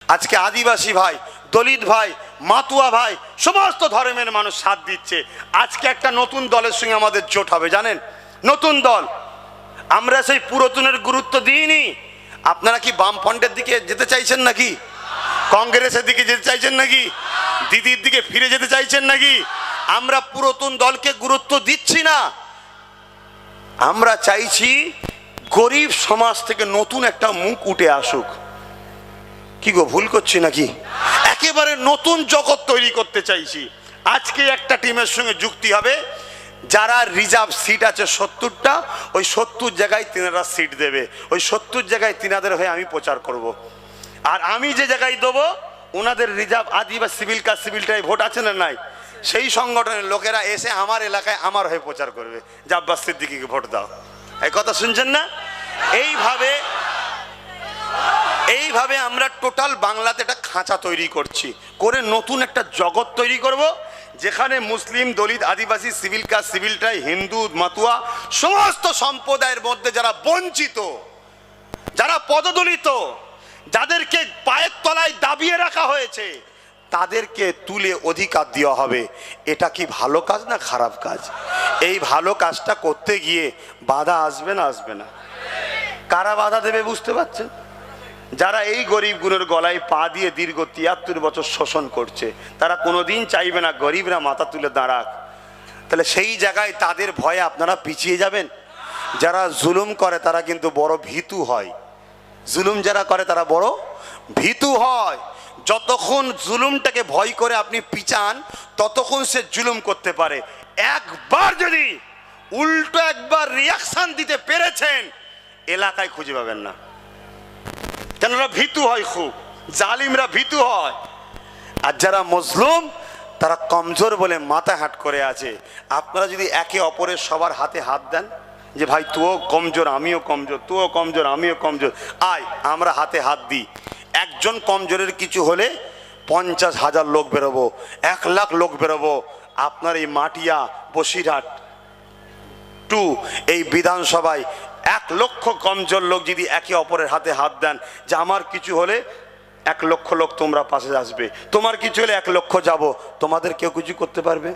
আজকে আদিবাসী ভাই, দলিত ভাই, মাতুয়া ভাই, সমস্ত ধর্মের মানুষ সাথ দিচ্ছে। আজকে একটা নতুন দলের সঙ্গে আমাদের জোট হবে, জানেন? নতুন দল। আমরা সেই পুরাতনের গুরুত্ব দিইনি। আপনারা কি বামফ্রন্টের দিকে যেতে চাইছেন নাকি? কংগ্রেসের দিকে যেতে চাইছেন নাকি? দিদির দিকে ফিরে যেতে চাইছেন নাকি? আমরা পুরাতন দলকে গুরুত্ব দিচ্ছি না। আমরা চাইছি গরিব সমাজ থেকে নতুন একটা মুখ উঠে আসুক। কি গো, ভুল করছি নাকি? একেবারে নতুন জগৎ তৈরি করতে চাইছি। আজকে একটা টিমের সঙ্গে যুক্তি হবে, যারা রিজার্ভ সিট আছে 70টা, ওই 70 জায়গায় তিনারা সিট দেবে। ওই 70 জায়গায় তিনাদের হয়ে আমি প্রচার করব। আর আমি যে জায়গায় দেবো, ওনাদের রিজার্ভ আদিবাসী সিভিলটাই ভোট আছে না নাই, সেই সংগঠনের লোকেরা এসে আমার এলাকায় আমার হয়ে প্রচার করবে যে আব্বাস সিদ্দিকীকে ভোট দাও। এই কথা শুনছেন না? এইভাবে আমরা টোটাল বাংলাতে একটা খাঁচা তৈরি করছি, করে নতুন একটা জগৎ তৈরি করব, যেখানে মুসলিম, দলিত, আদিবাসী, সিভিলটাই, হিন্দু, মাতুয়া, সমস্ত সম্প্রদায়ের মধ্যে যারা বঞ্চিত, যারা পদদলিত, যাদেরকে পায়ের তলায় দাবিয়ে রাখা হয়েছে, তাদেরকে তুলে অধিকার দেওয়া হবে। এটা কি ভালো কাজ না খারাপ কাজ? এই ভালো কাজটা করতে গিয়ে বাধা আসবে না আসবে না? কারা বাধা দেবে বুঝতে পারছেন? যারা এই গরিবগুলোর গলায় পা দিয়ে দীর্ঘ 73 বছর শোষণ করছে, তারা কোনোদিন চাইবে না গরিবরা মাথা তুলে দাঁড়াক। তাহলে সেই জায়গায় তাদের ভয়ে আপনারা পিছিয়ে যাবেন। যারা জুলুম করে তারা কিন্তু বড় ভীতু হয়। জুলুম যারা করে তারা বড় ভীতু হয়। যতক্ষণ জুলুমটাকে ভয় করে আপনি পিছান, ততক্ষণ সে জুলুম করতে পারে। একবার যদি উল্টো একবার রিয়াকশন দিতে পেরেছেন, এলাকায় খুঁজে পাবেন না। কেননা ভীতু হয়, খুব জালিমরা ভীতু হয়। আর যারা মজলুম তারা কমজোর বলে মাথা হাট করে আছে। আপনারা যদি একে অপরের সবার হাতে হাত দেন, যে ভাই তুইও কমজোর আমিও কমজোর, তুইও কমজোর আমিও কমজোর, আয় আমরা হাতে হাত দিই। একজন কমজোরের কিছু হলে 50,000 লোক বেরোবো, 1 লাখ লোক বেরোবো। আপনার এই মাটিয়া, বসিরহাট 2 এই বিধানসভায় 1 লক্ষ কমজোর লোক যদি একে অপরের হাতে হাত দেন, যে আমার কিছু হলে 1 লক্ষ লোক তোমরা পাশে আসবে, তোমার কিছু হলে 1 লক্ষ যাব, তোমাদের কেউ কিছু করতে পারবে?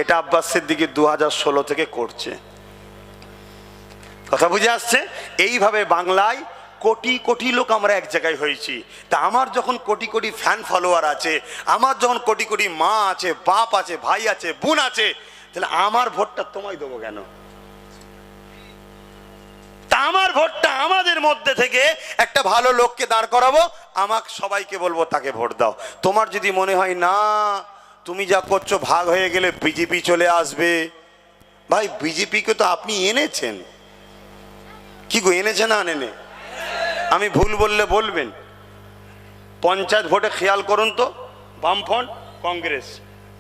এটা আব্বাস সিদ্দিকী 2016 থেকে করছে। কথা বুঝে আসছে? এইভাবে বাংলায় কোটি কোটি লোক আমরা এক জায়গায় হয়েছি। তা আমার যখন কোটি কোটি ফ্যান ফলোয়ার আছে, আমার যখন কোটি কোটি মা আছে, বাপ আছে, ভাই আছে, বোন আছে, তাহলে আমার ভোটটা তোমায় দেবো কেন? তা আমার ভোটটা আমাদের মধ্যে থেকে একটা ভালো লোককে দাঁড় করাবো, আমাকে সবাইকে বলবো তাকে ভোট দাও। তোমার যদি মনে হয় না তুমি যা করছো ভাগ হয়ে গেলে বিজেপি চলে আসবে, ভাই বিজেপিকে তো আপনি এনেছেন। কি গো, এনেছে না আনেনে? আমি ভুল বললে বলবেন। পঞ্চায়েত ভোটে খেয়াল করুন তো, বামফ্রন্ট, কংগ্রেস,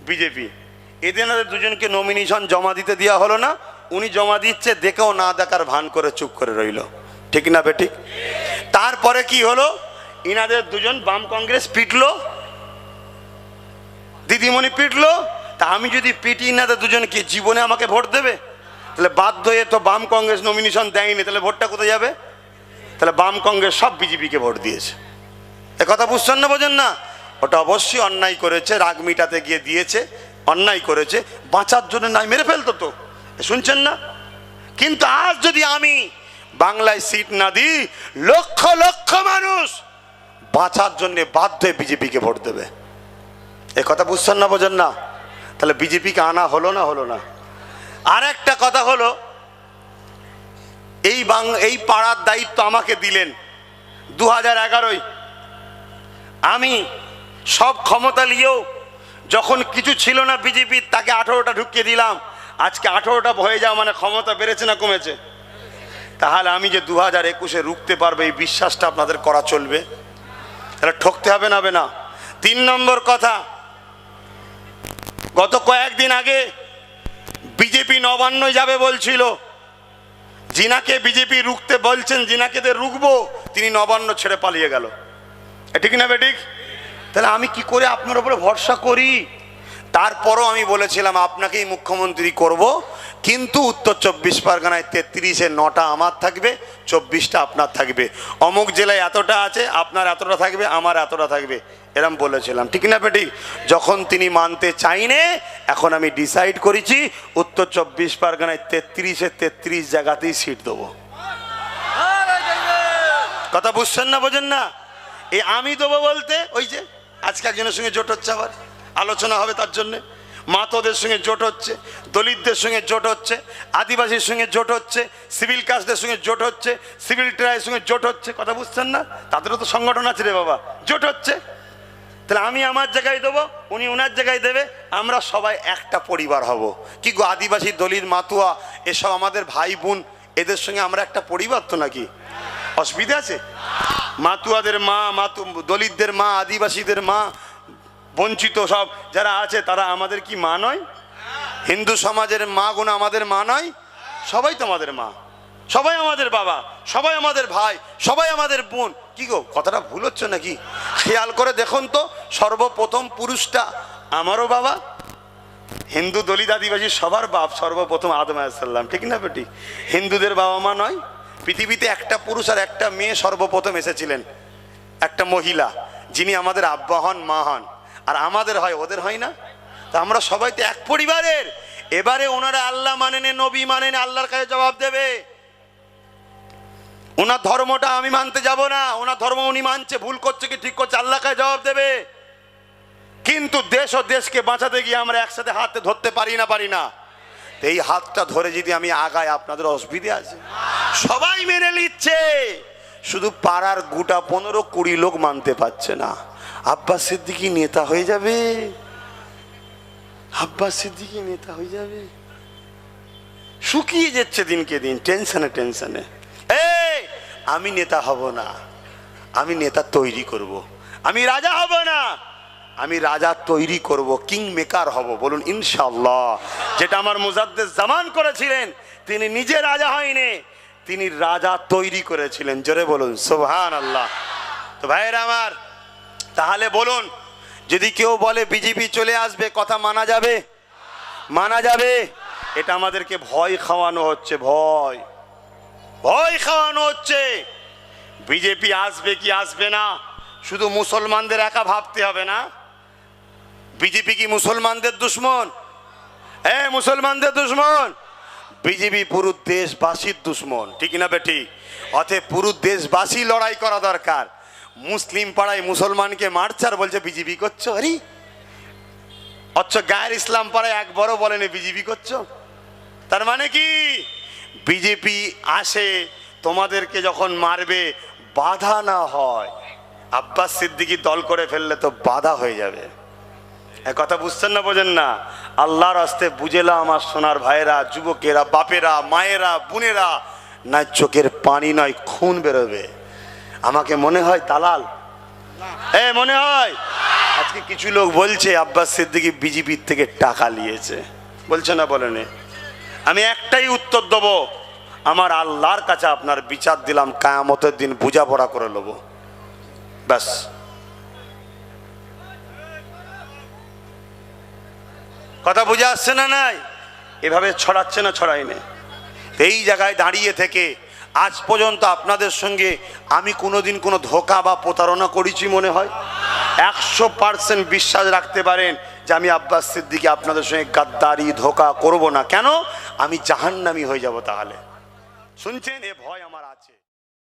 বিজেপি, এদের দুজনকে নমিনেশন জমা দিতে দেওয়া হলো না। উনি জমা দিচ্ছে, দেখেও না দেখার ভান করে চুপ করে রইল। ঠিক না বেঠিক? তারপরে কি হলো, ইনাদের দুজন বাম কংগ্রেস পিটলো, দিদিমণি পিটলো। তা আমি যদি পিটি, ইনাদের দুজনকে জীবনে আমাকে ভোট দেবে? তাহলে বাধ্য হয়ে তো বাম কংগ্রেস নমিনেশন দেয়নি, তাহলে ভোটটা কোথায় যাবে? তাহলে বাম কংগ্রেস সব বিজেপিকে ভোট দিয়েছে। এ কথা বুঝছেন না, বোঝেন না? ওটা অবশ্যই অন্যায় করেছে, রাগ মিটাতে গিয়ে দিয়েছে, অন্যায় করেছে। বাঁচার জন্য নাই মেরে ফেলতো তো, শুনছেন না? কিন্তু আজ যদি আমি বাংলায় সিট না দিই, লক্ষ লক্ষ মানুষ বাঁচার জন্য বাধ্য হয়ে বিজেপিকে ভোট দেবে। এ কথা বুঝছেন না, বোঝেন না? তাহলে বিজেপিকে আনা হলো না হলো না? আর একটা কথা হলো, এই পাড়ার দায়িত্ব আমাকে দিলেন 2011-য়। আমি সব ক্ষমতা নিয়েও যখন কিছু ছিল না বিজেপির, তাকে 18টা ঢুকিয়ে দিলাম। আজকে 18টা হয়ে যাওয়া মানে ক্ষমতা বেড়েছে না কমেছে? তাহলে আমি যে 2021-এ রুখতে পারবে, এই বিশ্বাসটা আপনাদের করা চলবে। তাহলে ঠকতে হবে না? হবে না? 3 নম্বর কথা, গত কয়েকদিন আগে বিজেপি নবান্নয় যাবে বলছিল। জিনাকে বিজেপি রুখতে বলছেন, জিনাকে রুখবো, তিনি নবান্ন ছেড়ে পালিয়ে গেল। ঠিক না বেঠিক? তাহলে আমি কি করে আপনার উপরে ভরসা করি? তারপরও আমি বলেছিলাম আপনাকেই মুখ্যমন্ত্রী করব, কিন্তু উত্তর 24 পরগনায় 33-এ 9টা আমার থাকবে, 24টা আপনার থাকবে। অমুক জেলায় এতটা আছে, আপনার এতটা থাকবে, আমার এতটা থাকবে, এরম বলেছিলাম, ঠিক না বেটি? যখন তিনি মানতে চাইনে, এখন আমি ডিসাইড করেছি উত্তর 24 পরগনায় 33-এ 33 জায়গাতেই সিট দেবো। কথা বুঝছেন না, বোঝেন না? এই আমি দেবো বলতে ওই যে আজকে একজনের সঙ্গে জোট হচ্ছে, আবার আলোচনা হবে তার জন্যে। মাতোদের সঙ্গে জোট হচ্ছে, দলিতদের সঙ্গে জোট হচ্ছে, আদিবাসীর সঙ্গে জোট হচ্ছে, সিভিল কাস্টদের সঙ্গে জোট হচ্ছে, সিভিল ট্রাইয়ের সঙ্গে জোট হচ্ছে। কথা বুঝছেন না? তাদেরও তো সংগঠন আছে রে বাবা, জোট হচ্ছে। তাহলে আমি আমার জায়গায় দেবো, উনি ওনার জায়গায় দেবে, আমরা সবাই একটা পরিবার হব। কি গো, আদিবাসী, দলিত, মাতুয়া এসব আমাদের ভাই বোন, এদের সঙ্গে আমরা একটা পরিবার তো, নাকি অসুবিধা আছে? মাতুয়াদের মা, দলিতদের মা, আদিবাসীদের মা, বঞ্চিত সব যারা আছে তারা আমাদের কি মা নয়? হিন্দু সমাজের মা গুণ আমাদের মা নয়? সবাই তো আমাদের মা, সবাই আমাদের বাবা, সবাই আমাদের ভাই, সবাই আমাদের বোন। কি গো, কথাটা ভুল হচ্ছে নাকি? খেয়াল করে দেখুন তো, সর্বপ্রথম পুরুষটা আমারও বাবা। হিন্দু, দলিত, আদিবাসী সবার বাপ সর্বপ্রথম আদম আলাইহিস সালাম, ঠিক না বেটি? হিন্দুদের বাবা মা নয়? পৃথিবীতে একটা পুরুষ আর একটা মেয়ে সর্বপ্রথম এসেছিলেন, একটা মহিলা, যিনি আমাদের আব্বা হন, মা হন। আর আমাদের হয়, ওদের হয় না? তা আমরা সবাই তো এক পরিবারের। এবারে ওনারা আল্লাহ মানেন, নবী মানেন, আল্লাহর কাছে জবাব দেবে। ওনার ধর্মটা আমি মানতে যাব না, ওনার ধর্ম উনি মানছে, ভুল করছে কি ঠিক করছে, আল্লাহর কাছে জবাব দেবে। কিন্তু দেশ ও দেশকে বাঁচাতে গিয়ে আমরা একসাথে হাতে ধরতে পারি না। এই হাতটা ধরে যদি আমি আগাই, আপনাদের অসুবিধা আছে? সবাই মেনে নিচ্ছে, শুধু পাড়ার গোটা 15-20 লোক মানতে পারছে না। আব্বাস সিদ্দিকী নেতা হয়ে যাবে, আব্বাস সিদ্দিকী নেতা হয়ে যাবে। শুকিয়ে যাচ্ছে দিনকে দিন, টেনশনে। আমি নেতা হব না, আমি নেতা তৈরি করব। আমি রাজা হব না, আমি রাজা তৈরি করব, কিং মেকার হব। বলুন ইনশাআল্লাহ। যেটা আমার মুজাদ্দেদ জামান করেছিলেন, তিনি নিজে রাজা হয়নি, তিনি রাজা তৈরি করেছিলেন। জোরে বলুন সুবহানাল্লাহ। তো ভাইয়েরা আমার, তাহলে বলুন, যদি কেউ বলে বিজেপি চলে আসবে, কথা মানা যাবে? মানা যাবে? এটা আমাদেরকে ভয় খাওয়ানো হচ্ছে, ভয় খাওয়ানো হচ্ছে। বিজেপি আসবে কি আসবে না শুধু মুসলমানদের একা ভাবতে হবে না। বিজেপি কি মুসলমানদের দুশ্মন? মুসলমানদের দুশ্মন? বিজেপি পুরো দেশবাসীর দুশ্মন, ঠিক না বেটি? অতএব পুরো দেশবাসী লড়াই করা দরকার। মুসলিম পাড়ায় মুসলমানকে মারছে আর বলছে বিজেপি করছো। আরে অথচ গায়ের ইসলাম পাড়ায় একবারও বলেনি বিজেপি করছো। তার মানে কি? বিজেপি আসে তোমাদেরকে যখন মারবে, বাধা না হয়। আব্বাস সিদ্দিকী দল করে ফেললে তো বাধা হয়ে যাবে। কথা বুঝছেন না, বোঝেন না? আল্লাহর রাস্তে বুঝেলা আমার সোনার ভাইয়েরা, যুবকেরা, বাপেরা, মায়েরা, বোনেরা, না চোখের পানি নয় খুন বেরোবে। আমাকে মনে হয় দালাল, মনে হয়। আজকে কিছু লোক বলছে আব্বাস সিদ্দিকী বিজেপির থেকে টাকা নিয়েছে, বলছে না, বলেনি? আমি একটাই উত্তর দেবো, আমার আল্লাহর কাছে আপনার বিচার দিলাম, কিয়ামতের দিন বোঝাপড়া করে নেব, ব্যাস। কথা বুঝে আসছে না? নাই এভাবে ছড়াচ্ছে না, ছড়াইনি। এই জায়গায় দাঁড়িয়ে থেকে আজ পর্যন্ত আপনাদের সঙ্গে আমি কোনোদিন কোনো ধোঁকা বা প্রতারণা করেছি মনে হয়? 100% বিশ্বাস রাখতে পারেন যে আমি আব্বাস সিদ্দিকী আপনাদের সঙ্গে গাদ্দারি, ধোঁকা করব না। কেন? আমি জাহান্নামী হয়ে যাব। তাহলে শুনছেন, এ ভয় আমার আছে।